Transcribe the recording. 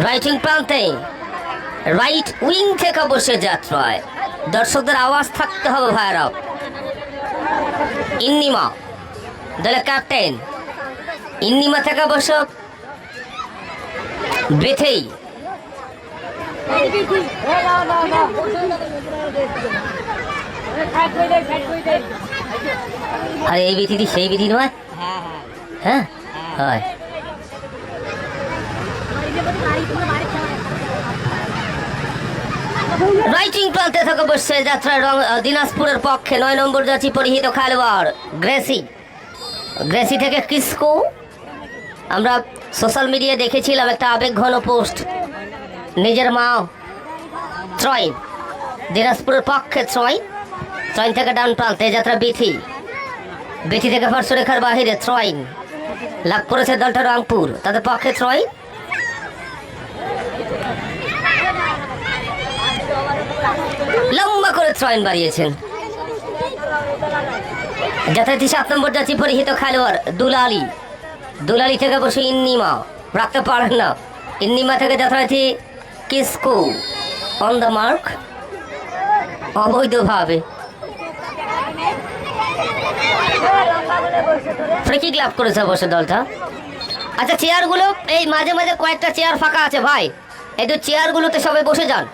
Writing প্রান্তে right wing থেকে বসে যাত্রায় দর্শকদের আওয়াজ থাকতে হবে ভাইরাও। ইন্নিমা দলের ক্যাপ্টেন, ইন্নিমা থেকে বসে বেথেই আরে এই বিথিটি সেই বিধি নয়। হ্যাঁ হয় রাইটিং প্রান্তে থেকে বসছে যাত্রার দিনাজপুরের পক্ষে 9 নম্বর জার্সি পরিহিত খেলোয়াড় গ্রেসি থেকে কিসকো। আমরা সোশ্যাল মিডিয়ায় দেখেছিলাম একটা আবেগঘন পোস্ট। নিজের মা ত্রয়, দিনাজপুরের পক্ষে ত্রয় থেকে ডান প্রান্তে যাত্রা বিথি থেকে পার্শ্বরেখার বাহিরে ত্রয় লাভ করেছে দলটা রংপুর, তাদের পক্ষে ত্রয়। লম্বা করে ত্রয়ন বাড়িয়েছেন যথারীতি 7 নম্বর জার্সি পরিহিত খেলোয়াড় দুলালি থেকে বসে ইন্নিমা রাখতে পারেন না। ইন্নিমা থেকে যথারীতি কিসকো অন দ্য মার্ক অবৈধভাবে ফ্রিকিক লাভ করেছে অবশ্য দলটা। আচ্ছা চেয়ারগুলো এই মাঝে মাঝে কয়েকটা চেয়ার ফাঁকা আছে ভাই, এই তো চেয়ারগুলোতে সবাই বসে যান।